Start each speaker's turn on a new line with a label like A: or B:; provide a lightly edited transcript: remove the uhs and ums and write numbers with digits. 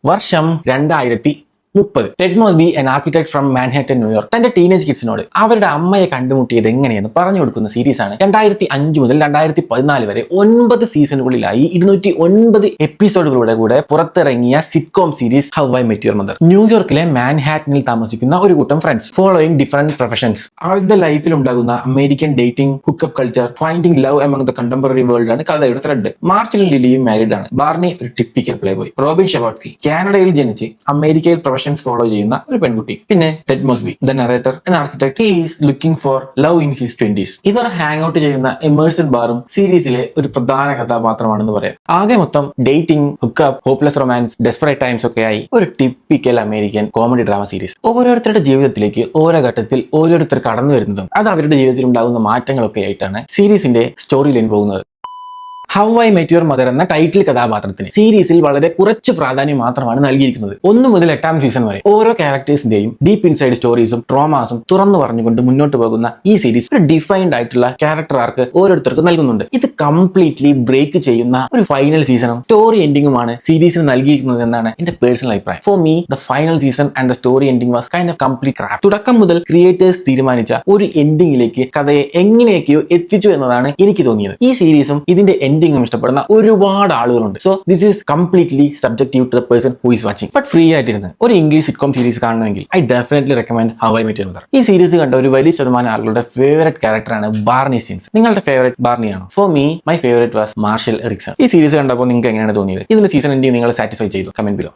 A: വർഷം 2030. Ted Mosby, an architect from Manhattan, New York, തന്റെ teenage കിഡ്സിനോട് അവരുടെ അമ്മയെ കണ്ടുമുട്ടിയത് എങ്ങനെയെന്ന് പറഞ്ഞു കൊടുക്കുന്ന സീരീസാണ് 2005 മുതൽ 2014 വരെ 9 സീസണുകളിലായി 209 എപ്പിസോഡുകളുടെ കൂടെ പുറത്തിറങ്ങിയ sitcom series how I Met Your mother. ന്യൂയോർക്കിലെ മാൻഹാറ്റനിൽ താമസിക്കുന്ന ഒരു കൂട്ടം ഫ്രണ്ട്സ് ഫോളോയിങ് ഡിഫറെന്റ് പ്രൊഫഷൻസ്. അവരുടെ ലൈഫിൽ ഉണ്ടാകുന്ന American dating, hookup culture, finding love among the contemporary world ആണ് കഥയുടെ ത്രെഡ്. മാർഷലും ലിലിയും മാരീഡ് ആണ്. ബാർണി ഒരു typical play boy. Robin Scherbatsky കാനഡയിൽ ജനിച്ച് അമേരിക്കയിൽ പ്രൊഫഷൻസ് ഫോളോ ചെയ്യുന്ന ഒരു പെൺകുട്ടി. പിന്നെ Ted Mosby, the narrator and architect, he is looking for love in his 20s. ഇവർ ഹാങ് ഔട്ട് ചെയ്യുന്ന ഇമേഴ്സീവ് ബാറും സീരീസിലെ ഒരു പ്രധാന കഥാപാത്രമാണെന്ന് പറയാം. ആകെ മൊത്തം dating, hookup, hopeless romance, desperate times ഒക്കെ ആയി ഒരു typical American comedy drama series. ഓരോരുത്തരുടെ ജീവിതത്തിലേക്ക് ഓരോ ഘട്ടത്തിൽ ഓരോരുത്തർ കടന്നു വരുന്നതും അത് അവരുടെ ജീവിതത്തിൽ ഉണ്ടാകുന്ന മാറ്റങ്ങളൊക്കെ ആയിട്ടാണ് സീരീസിന്റെ സ്റ്റോറി ലൈൻ പോകുന്നത്. How I Met Your mother എന്ന ടൈറ്റിൽ കഥാപാത്രത്തിന് സീരീസിൽ വളരെ കുറച്ച് പ്രാധാന്യം മാത്രമാണ് നൽകിയിരിക്കുന്നത്. 1 മുതൽ 8ാം സീസൺ വരെ ഓരോ ക്യാരക്ടേഴ്സിന്റെയും ഡീപ്പ് ഇൻസൈഡ് സ്റ്റോറീസും ട്രോമാസും തുറന്നു പറഞ്ഞുകൊണ്ട് മുന്നോട്ട് പോകുന്ന ഈ സീരീസ് ഒരു ഡിഫൈൻഡ് ആയിട്ടുള്ള ക്യാരക്ടർ ആർക്ക് ഓരോരുത്തർക്കും നൽകുന്നുണ്ട്. ഇത് കംപ്ലീറ്റ്ലി ബ്രേക്ക് ചെയ്യുന്ന ഒരു ഫൈനൽ സീസണും സ്റ്റോറി എൻഡിങ്ങുമാണ് സീരീസിന് നൽകിയിരിക്കുന്നത് എന്നാണ് എന്റെ പേഴ്സണൽ അഭിപ്രായം. For me the final season and the story ending was kind of complete crap. തുടക്കം മുതൽ ക്രിയേറ്റേഴ്സ് തീരുമാനിച്ച ഒരു എൻഡിങ്ങിലേക്ക് കഥയെ എങ്ങനെയൊക്കെയോ എത്തിച്ചു എന്നതാണ് എനിക്ക് തോന്നിയത്. ഈ സീരീസും ഇതിന്റെ എൻഡിങ്ങും ഇഷ്ടപ്പെടുന്ന ഒരുപാട് ആളുകളുണ്ട്. So this is completely subjective to the person who is watching. But free ആയിട്ടിരുന്ന് ഒരു ഇംഗ്ലീഷ് സിറ്റ്കോം സീരീസ് കാണണമെങ്കിൽ I definitely recommend How I Met Your Mother. ഈ സീരീസ് കണ്ട ഒരു വലിയ ശതമാനം ആളുകളുടെ ഫേവറേറ്റ് ക്യാരക്ടറാണ് ബാർണി സ്റ്റീൻസ്. നിങ്ങളുടെ ഫേവറേറ്റ് ബാർണി ആണോ? For me my favourite was Marshall Eriksen. ഈ സീരീസ് കണ്ടപ്പോൾ നിങ്ങൾക്ക് എങ്ങനെയാണ് തോന്നിയത്? ഇതിന്റെ സീസൺ എൻഡിങ് നിങ്ങൾ സാറ്റിസ്ഫൈ ചെയ്തു? Comment below.